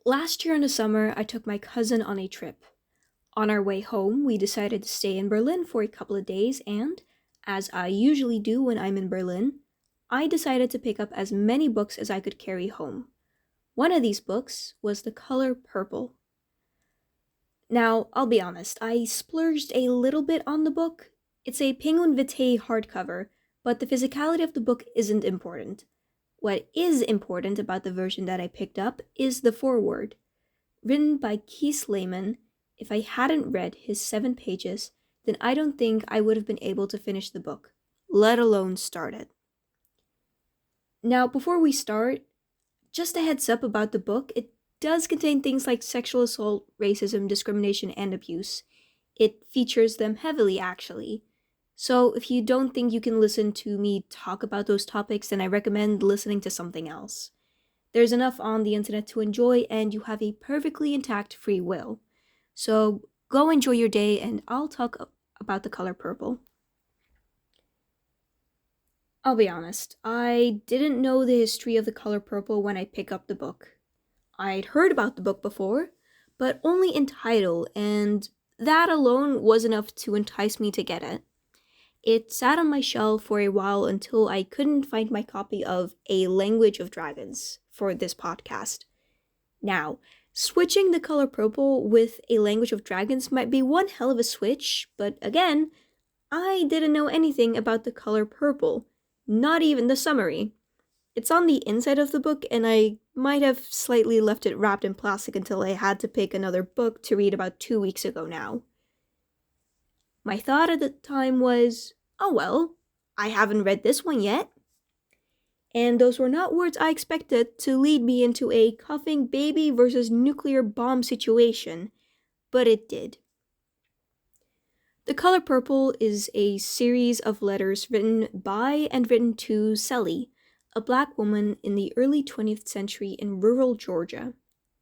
Last year in the summer, I took my cousin on a trip. On our way home, we decided to stay in Berlin for a couple of days, and, as I usually do when I'm in Berlin, I decided to pick up as many books as I could carry home. One of these books was The Color Purple. Now, I'll be honest, I splurged a little bit on the book. It's a Penguin Vitae hardcover, but the physicality of the book isn't important. What is important about the version that I picked up is the foreword. Written by Keith Lehman. If I hadn't read his 7 pages, then I don't think I would have been able to finish the book, let alone start it. Now, before we start, just a heads up about the book, it does contain things like sexual assault, racism, discrimination, and abuse. It features them heavily, actually. So if you don't think you can listen to me talk about those topics, then I recommend listening to something else. There's enough on the internet to enjoy, and you have a perfectly intact free will. So go enjoy your day, and I'll talk about The Color Purple. I'll be honest, I didn't know the history of The Color Purple when I picked up the book. I'd heard about the book before, but only in title, and that alone was enough to entice me to get it. It sat on my shelf for a while until I couldn't find my copy of A Language of Dragons for this podcast. Now, switching The Color Purple with A Language of Dragons might be one hell of a switch, but again, I didn't know anything about The Color Purple, not even the summary. It's on the inside of the book, and I might have slightly left it wrapped in plastic until I had to pick another book to read about 2 weeks ago now. My thought at the time was, oh well, I haven't read this one yet. And those were not words I expected to lead me into a coughing baby versus nuclear bomb situation, but it did. The Color Purple is a series of letters written by and written to Sally, a black woman in the early 20th century in rural Georgia,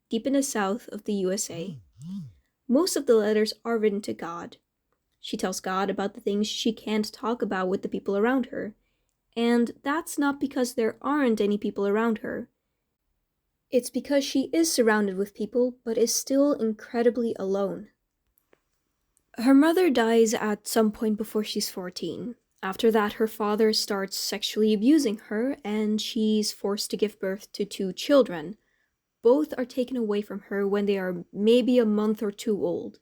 deep in the south of the USA. Most of the letters are written to God. She tells God about the things she can't talk about with the people around her. And that's not because there aren't any people around her. It's because she is surrounded with people, but is still incredibly alone. Her mother dies at some point before she's 14. After that, her father starts sexually abusing her, and she's forced to give birth to 2 children. Both are taken away from her when they are maybe a month or 2 old.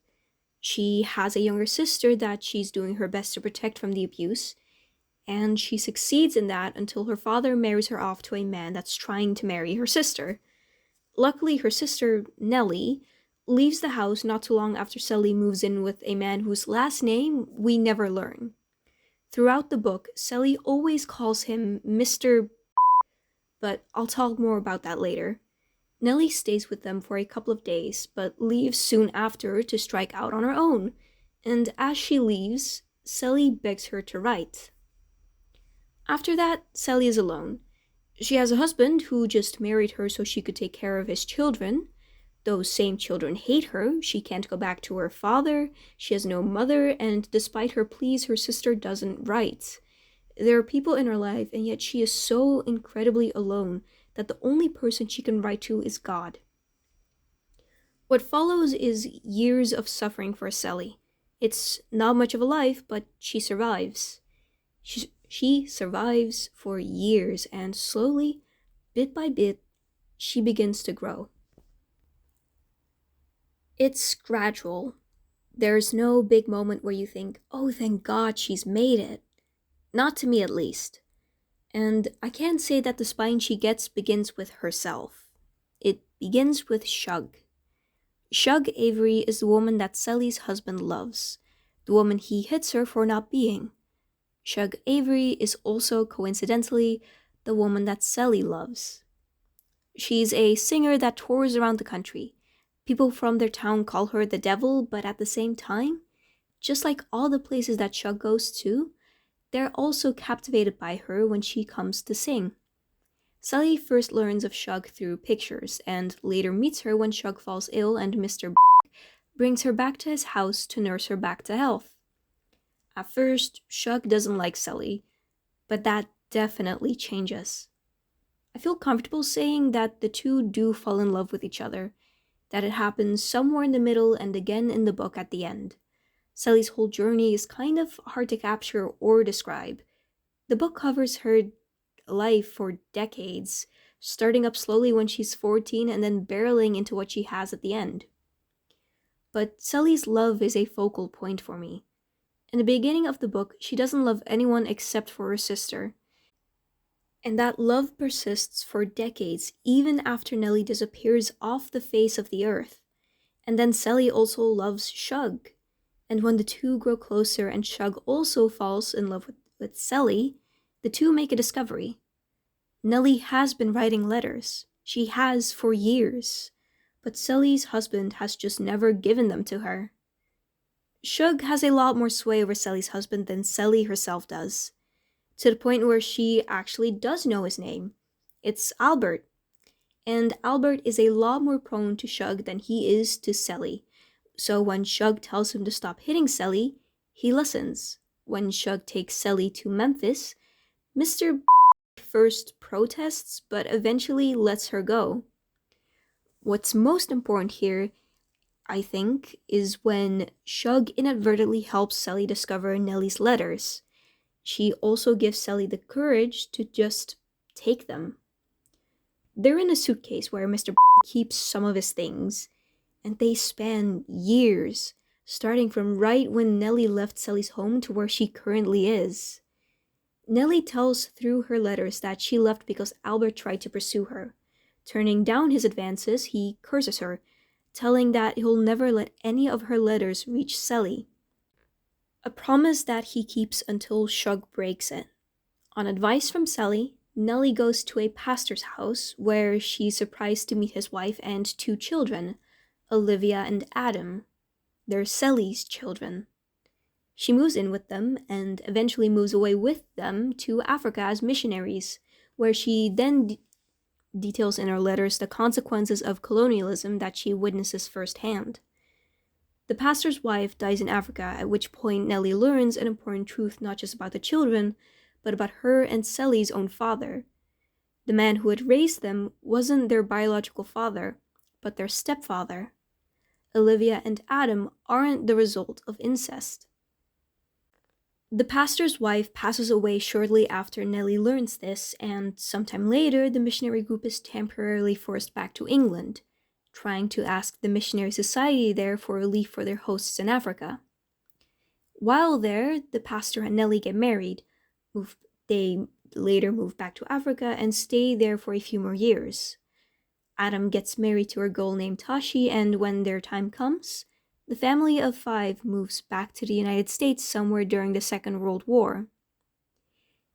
She has a younger sister that she's doing her best to protect from the abuse, and she succeeds in that until her father marries her off to a man that's trying to marry her sister. Luckily, her sister, Nellie, leaves the house not too long after Sally moves in with a man whose last name we never learn. Throughout the book, Sally always calls him Mr. but I'll talk more about that later. Nellie stays with them for a couple of days, but leaves soon after to strike out on her own, and as she leaves, Sally begs her to write. After that, Sally is alone. She has a husband who just married her so she could take care of his children. Those same children hate her, she can't go back to her father, she has no mother, and despite her pleas, her sister doesn't write. There are people in her life, and yet she is so incredibly alone that the only person she can write to is God. What follows is years of suffering for Sally. It's not much of a life, but she survives. She survives for years, and slowly, bit by bit, she begins to grow. It's gradual. There's no big moment where you think, oh, thank God she's made it. Not to me, at least. And I can't say that the spine she gets begins with herself. It begins with Shug. Shug Avery is the woman that Sally's husband loves, the woman he hits her for not being. Shug Avery is also, coincidentally, the woman that Sally loves. She's a singer that tours around the country. People from their town call her the devil, but at the same time, just like all the places that Shug goes to, they're also captivated by her when she comes to sing. Sally first learns of Shug through pictures, and later meets her when Shug falls ill and Mr. brings her back to his house to nurse her back to health. At first, Shug doesn't like Sally, but that definitely changes. I feel comfortable saying that the two do fall in love with each other, that it happens somewhere in the middle and again in the book at the end. Sally's whole journey is kind of hard to capture or describe. The book covers her life for decades, starting up slowly when she's 14 and then barreling into what she has at the end. But Sally's love is a focal point for me. In the beginning of the book, she doesn't love anyone except for her sister. And that love persists for decades, even after Nellie disappears off the face of the earth. And then Sally also loves Shug. And when the two grow closer and Shug also falls in love with Sally, the two make a discovery. Nellie has been writing letters. She has for years. But Sally's husband has just never given them to her. Shug has a lot more sway over Sally's husband than Sally herself does, to the point where she actually does know his name. It's Albert. And Albert is a lot more prone to Shug than he is to Sally. So when Shug tells him to stop hitting Sally, he listens. When Shug takes Sally to Memphis, Mr. first protests but eventually lets her go. What's most important here, I think, is when Shug inadvertently helps Sally discover Nellie's letters. She also gives Sally the courage to just take them. They're in a suitcase where Mr. keeps some of his things, and they span years, starting from right when Nellie left Sally's home to where she currently is. Nellie tells through her letters that she left because Albert tried to pursue her. Turning down his advances, he curses her, telling that he'll never let any of her letters reach Sally. A promise that he keeps until Shug breaks it. On advice from Sally, Nellie goes to a pastor's house where she's surprised to meet his wife and two children, Olivia and Adam. They're Sally's children. She moves in with them and eventually moves away with them to Africa as missionaries, where she then details in her letters the consequences of colonialism that she witnesses firsthand. The pastor's wife dies in Africa, at which point Nellie learns an important truth not just about the children, but about her and Sally's own father. The man who had raised them wasn't their biological father, but their stepfather. Olivia and Adam aren't the result of incest. The pastor's wife passes away shortly after Nellie learns this, and sometime later the missionary group is temporarily forced back to England, trying to ask the missionary society there for relief for their hosts in Africa. While there, the pastor and Nellie get married. They later move back to Africa and stay there for a few more years. Adam gets married to a girl named Tashi, and when their time comes, the family of 5 moves back to the United States somewhere during the Second World War.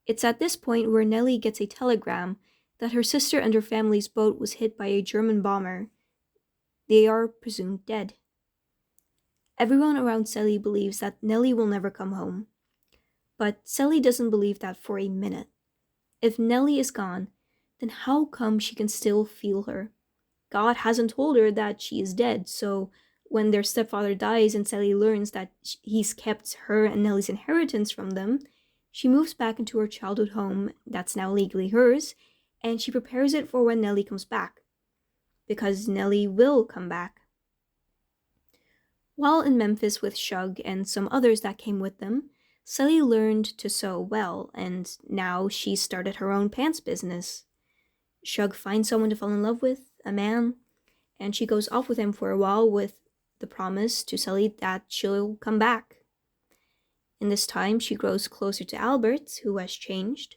It's at this point where Nellie gets a telegram that her sister and her family's boat was hit by a German bomber. They are presumed dead. Everyone around Sally believes that Nellie will never come home. But Sally doesn't believe that for a minute. If Nellie is gone, then how come she can still feel her? God hasn't told her that she is dead, so when their stepfather dies and Sally learns that he's kept her and Nellie's inheritance from them, she moves back into her childhood home that's now legally hers, and she prepares it for when Nellie comes back. Because Nellie will come back. While in Memphis with Shug and some others that came with them, Sally learned to sew well, and now she's started her own pants business. Shug finds someone to fall in love with, a man, and she goes off with him for a while with the promise to Sally that she'll come back. In this time, she grows closer to Albert, who has changed,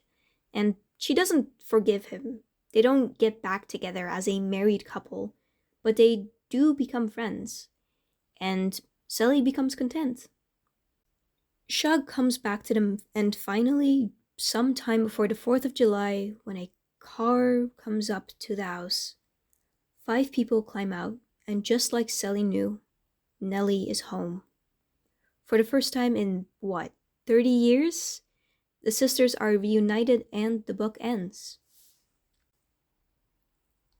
and she doesn't forgive him. They don't get back together as a married couple, but they do become friends, and Sally becomes content. Shug comes back to them, and finally, sometime before the 4th of July, when a car comes up to the house, 5 people climb out, and just like Sally knew, Nellie is home. For the first time in, 30 years? The sisters are reunited and the book ends.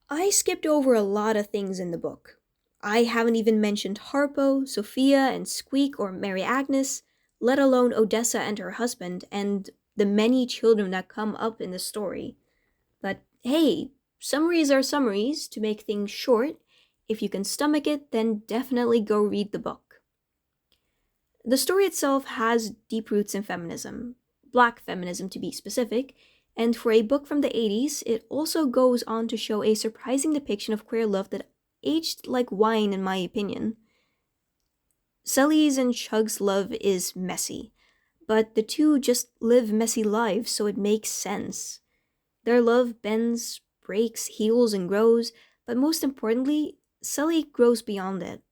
I skipped over a lot of things in the book. I haven't even mentioned Harpo, Sophia, and Squeak or Mary Agnes, let alone Odessa and her husband, and the many children that come up in the story. But hey, summaries are summaries to make things short, If you can stomach it, then definitely go read the book. The story itself has deep roots in feminism, black feminism to be specific, and for a book from the 80s, it also goes on to show a surprising depiction of queer love that aged like wine in my opinion. Sully's and Chug's love is messy, but the two just live messy lives, so it makes sense. Their love bends, breaks, heals, and grows, but most importantly, Sully grows beyond it.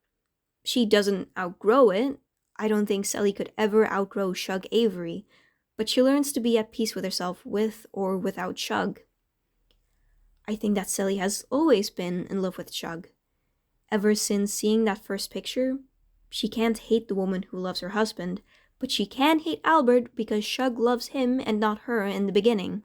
She doesn't outgrow it. I don't think Sully could ever outgrow Shug Avery, but she learns to be at peace with herself with or without Shug. I think that Sully has always been in love with Shug. Ever since seeing that first picture, she can't hate the woman who loves her husband, but she can hate Albert because Shug loves him and not her in the beginning.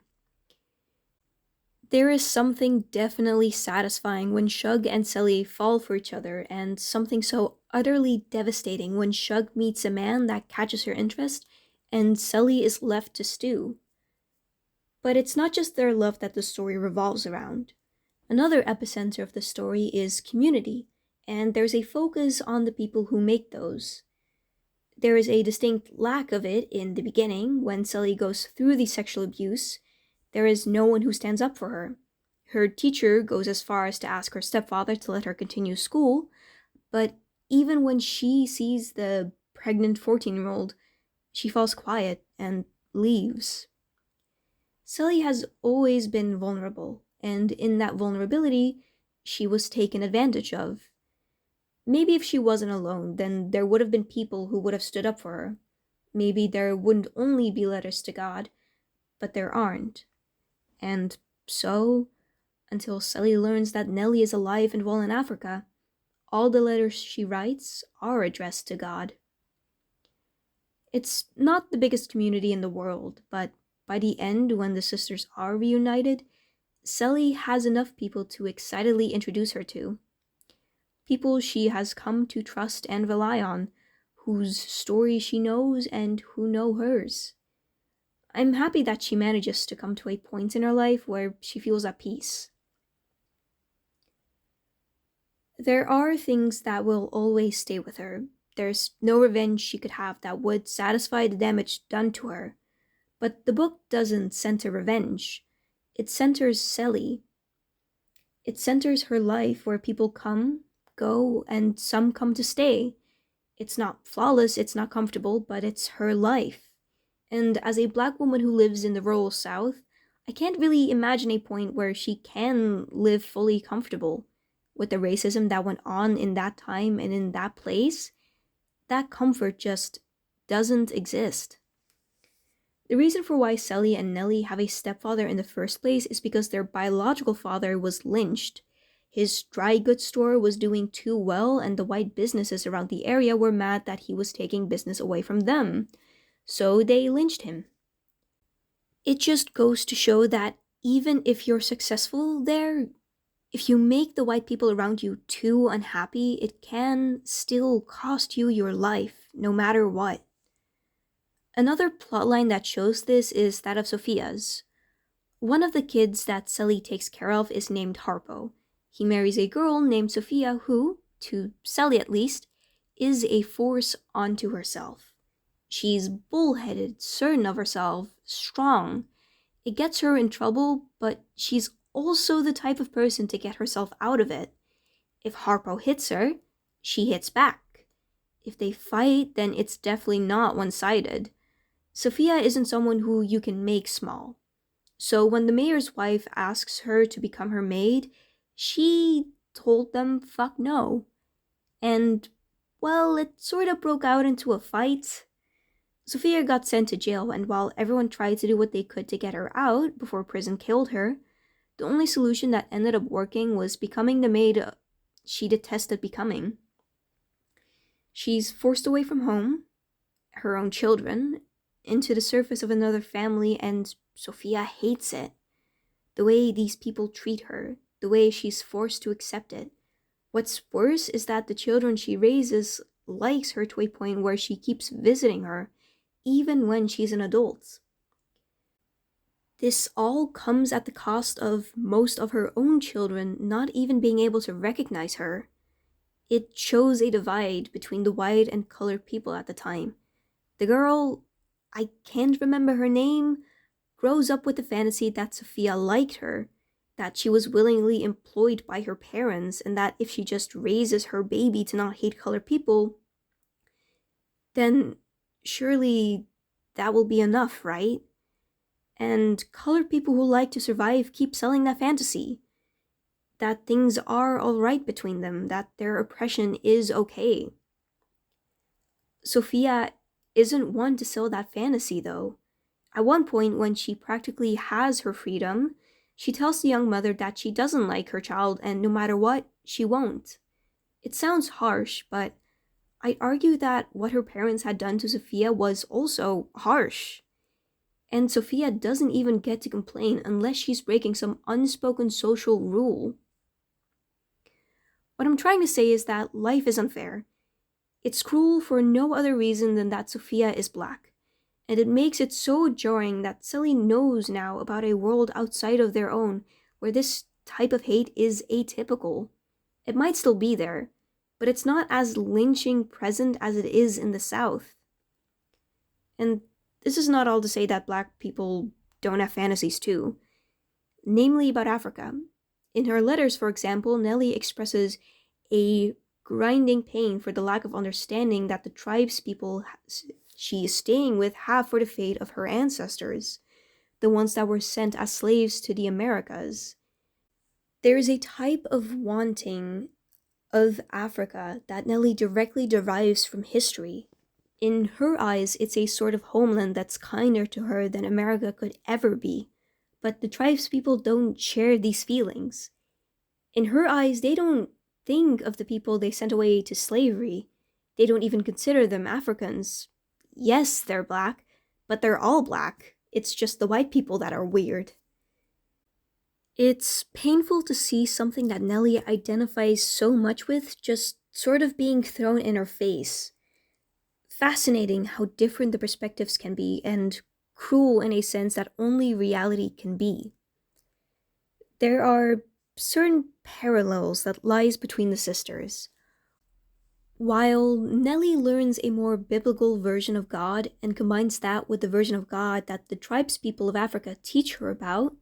There is something definitely satisfying when Shug and Sully fall for each other, and something so utterly devastating when Shug meets a man that catches her interest and Sully is left to stew. But it's not just their love that the story revolves around. Another epicenter of the story is community, and there's a focus on the people who make those. There is a distinct lack of it in the beginning when Sully goes through the sexual abuse. There is no one who stands up for her. Her teacher goes as far as to ask her stepfather to let her continue school, but even when she sees the pregnant 14-year-old, she falls quiet and leaves. Sully has always been vulnerable, and in that vulnerability, she was taken advantage of. Maybe if she wasn't alone, then there would have been people who would have stood up for her. Maybe there wouldn't only be letters to God, but there aren't. And so, until Sully learns that Nellie is alive and well in Africa, all the letters she writes are addressed to God. It's not the biggest community in the world, but by the end, when the sisters are reunited, Sully has enough people to excitedly introduce her to. People she has come to trust and rely on, whose story she knows and who know hers. I'm happy that she manages to come to a point in her life where she feels at peace. There are things that will always stay with her. There's no revenge she could have that would satisfy the damage done to her. But the book doesn't center revenge. It centers Sully. It centers her life where people come, go, and some come to stay. It's not flawless, it's not comfortable, but it's her life. And as a black woman who lives in the rural South, I can't really imagine a point where she can live fully comfortable. With the racism that went on in that time and in that place, that comfort just doesn't exist. The reason for why Sully and Nellie have a stepfather in the first place is because their biological father was lynched. His dry goods store was doing too well, and the white businesses around the area were mad that he was taking business away from them. So they lynched him. It just goes to show that even if you're successful there, if you make the white people around you too unhappy, it can still cost you your life, no matter what. Another plotline that shows this is that of Sophia's. One of the kids that Sully takes care of is named Harpo. He marries a girl named Sophia who, to Sully at least, is a force unto herself. She's bullheaded, certain of herself, strong. It gets her in trouble, but she's also the type of person to get herself out of it. If Harpo hits her, she hits back. If they fight, then it's definitely not one-sided. Sophia isn't someone who you can make small. So when the mayor's wife asks her to become her maid, she told them fuck no. And, well, it sort of broke out into a fight. Sophia got sent to jail, and while everyone tried to do what they could to get her out before prison killed her, the only solution that ended up working was becoming the maid she detested becoming. She's forced away from home, her own children, into the service of another family, and Sophia hates it. The way these people treat her, the way she's forced to accept it. What's worse is that the children she raises likes her to a point where she keeps visiting her, even when she's an adult. This all comes at the cost of most of her own children not even being able to recognize her. It shows a divide between the white and colored people at the time. The girl, I can't remember her name, grows up with the fantasy that Sophia liked her, that she was willingly employed by her parents, and that if she just raises her baby to not hate colored people, then surely that will be enough, right? And colored people who like to survive keep selling that fantasy. That things are alright between them, that their oppression is okay. Sophia isn't one to sell that fantasy, though. At one point, when she practically has her freedom, she tells the young mother that she doesn't like her child and no matter what, she won't. It sounds harsh, but I'd argue that what her parents had done to Sophia was also harsh. And Sophia doesn't even get to complain unless she's breaking some unspoken social rule. What I'm trying to say is that life is unfair. It's cruel for no other reason than that Sophia is black. And it makes it so jarring that Sally knows now about a world outside of their own where this type of hate is atypical. It might still be there, but it's not as lynching present as it is in the South. And this is not all to say that black people don't have fantasies too, namely about Africa. In her letters, for example, Nellie expresses a grinding pain for the lack of understanding that the tribespeople she is staying with have for the fate of her ancestors, the ones that were sent as slaves to the Americas. There is a type of wanting of Africa that Nellie directly derives from history. In her eyes, it's a sort of homeland that's kinder to her than America could ever be. But the tribespeople don't share these feelings. In her eyes, they don't think of the people they sent away to slavery. They don't even consider them Africans. Yes, they're black, but they're all black. It's just the white people that are weird. It's painful to see something that Nellie identifies so much with just sort of being thrown in her face. Fascinating how different the perspectives can be, and cruel in a sense that only reality can be. There are certain parallels that lies between the sisters. While Nellie learns a more biblical version of God and combines that with the version of God that the tribespeople of Africa teach her about,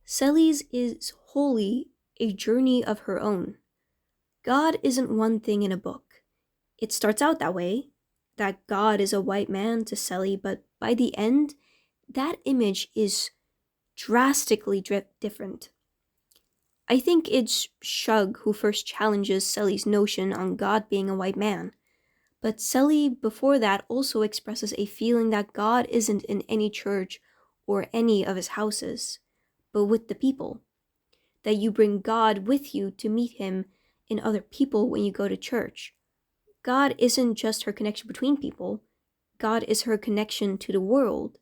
Sally's is wholly a journey of her own. God isn't one thing in a book. It starts out that way, that God is a white man to Sally, but by the end, that image is drastically different. I think it's Shug who first challenges Sally's notion on God being a white man, but Sally before that also expresses a feeling that God isn't in any church or any of his houses, but with the people. That you bring God with you to meet him in other people when you go to church. God isn't just her connection between people. God is her connection to the world.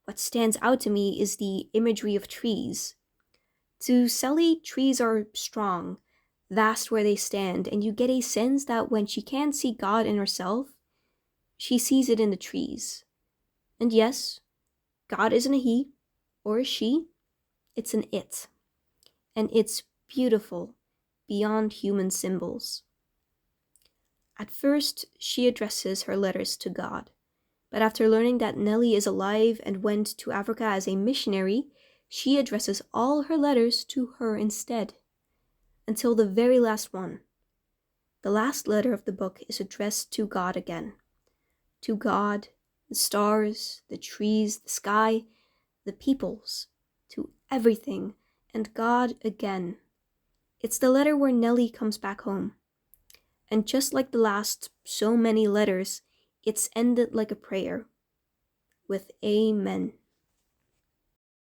What stands out to me is the imagery of trees. To Sally, trees are strong, vast where they stand, and you get a sense that when she can't see God in herself, she sees it in the trees. And yes, God isn't a he or a she, it's an it. And it's beautiful beyond human symbols. At first, she addresses her letters to God, but after learning that Nellie is alive and went to Africa as a missionary, she addresses all her letters to her instead, until the very last one. The last letter of the book is addressed to God again. To God, the stars, the trees, the sky, the peoples, to everything, and God again. It's the letter where Nellie comes back home. And just like the last so many letters, it's ended like a prayer, with Amen.